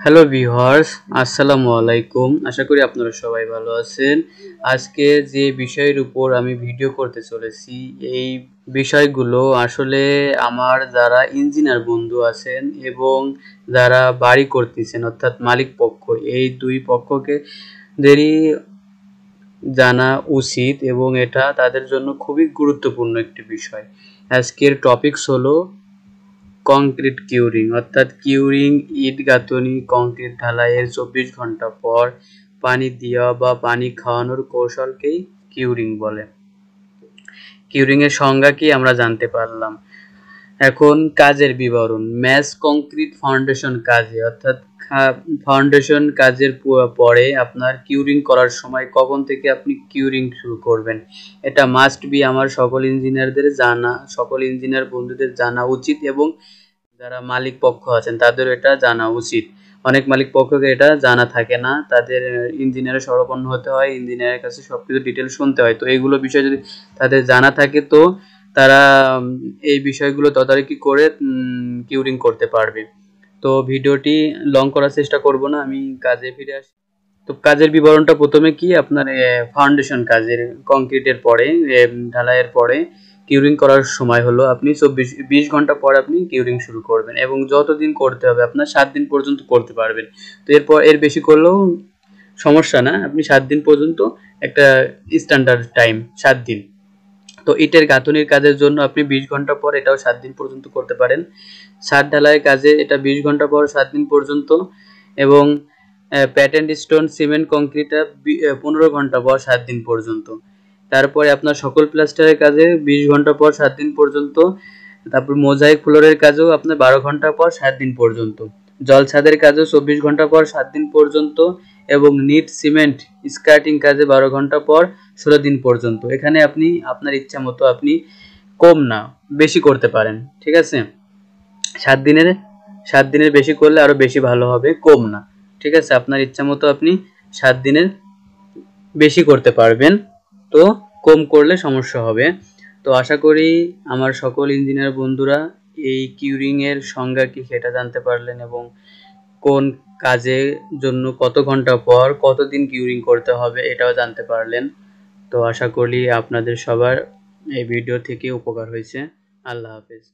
Hello viewers, আসসালামু আলাইকুম। আশা করি আপনারা সবাই ভালো আছেন। আজকে যে বিষয়ের উপর আমি ভিডিও করতে চলেছি, এই বিষয়গুলো আসলে আমার যারা ইঞ্জিনিয়ার বন্ধু আছেন এবং যারা বাড়ি করতেছেন অর্থাৎ মালিক পক্ষ, এই দুই পক্ষকে দেরই জানা উচিত এবং এটা তাদের জন্য খুবই গুরুত্বপূর্ণ একটি বিষয়। আজকের টপিকস হলো কংক্রিট কিউরিং, অর্থাৎ কিউরিং ইট গাঁথনি কংক্রিট ঢালাইয়ের 24 ঘন্টা পর পানি দেওয়া বা পানি খাওয়ানোর কৌশলকেই কিউরিং বলে। কিউরিং এর সংজ্ঞা কি আমরা জানতে পারলাম। এখন কাজের বিবরণ। ম্যাস কংক্রিট ফাউন্ডেশন কাজে অর্থাৎ ফাউন্ডেশন কাজের পরে আপনার কিউরিং করার সময় কখন থেকে আপনি কিউরিং শুরু করবেন, এটা মাস্ট বি আমার সকল ইঞ্জিনিয়ারদের জানা, সকল ইঞ্জিনিয়ার বন্ধুদের জানা উচিত এবং যারা মালিক পক্ষ আছেন তাদের এটা জানা উচিত। অনেক মালিক পক্ষকে এটা জানা থাকে না, তাদের ইঞ্জিনিয়ারের শরণাপন্ন হতে হয়, ইঞ্জিনিয়ারের কাছে সবকিছু ডিটেল শুনতে হয়। তো এইগুলো বিষয় যদি তাদের জানা থাকে তো তারা এই বিষয়গুলো তদারকি করে কিউরিং করতে পারবে। তো ভিডিওটি লং করার চেষ্টা করব না, আমি কাজে ফিরে আসি। তো কাজের বিবরণটা প্রথমে কি আপনার ফাউন্ডেশন কাজের কংক্রিটের পরে ঢালাইয়ের পরে কিউরিং করার সময় হলো আপনি 20 ঘন্টা পর আপনি কিউরিং শুরু করবেন এবং যতদিন করতে হবে আপনার 7 দিন পর্যন্ত করতে পারবেন। তো এর বেশি করলেও সমস্যা না, আপনি 7 দিন পর্যন্ত একটা স্ট্যান্ডার্ড টাইম 7 দিন। তো ইটের গাঁথনির কাজের জন্য আপনি 20 ঘন্টা পর এটাও 7 দিন পর্যন্ত করতে পারেন। ছাদ ঢালাইয়ের কাজে এটা 20 ঘন্টা পর 7 দিন পর্যন্ত এবং প্যাটেন্ট স্টোন সিমেন্ট কংক্রিট 15 ঘন্টা পর 7 দিন পর্যন্ত। তারপরে আপনার সকল প্লাস্টারের কাজে 20 ঘন্টা পর 7 দিন পর্যন্ত। তারপর মোজাইক ফ্লোরের কাজেও আপনার 12 ঘন্টা পর 7 দিন পর্যন্ত। জল ছাদের কাজেও 24 ঘন্টা পর 7 দিন পর্যন্ত এবং নিট সিমেন্ট স্কার্টিং কাজে 12 ঘন্টা পর 16 দিন পর্যন্ত। এখানে আপনি আপনার ইচ্ছা মতো আপনি কম না বেশি করতে পারেন, ঠিক আছে। 7 দিনের বেশি করলে আরো বেশি ভালো হবে, কম না, ঠিক আছে। আপনার ইচ্ছা মতো আপনি 7 দিনের বেশি করতে পারবেন, তো কম করলে সমস্যা হবে। তো আশা করি আমার সকল ইঞ্জিনিয়ার বন্ধুরা এই কিউরিং এর সংজ্ঞা কি সেটা জানতে পারলেন এবং কোন কাজের জন্য কত ঘন্টা পর কতদিন কিউরিং করতে হবে এটাও জানতে পারলেন। তো আশা করি আপনাদের সবার এই ভিডিও থেকে উপকার হয়েছে। আল্লাহ হাফেজ।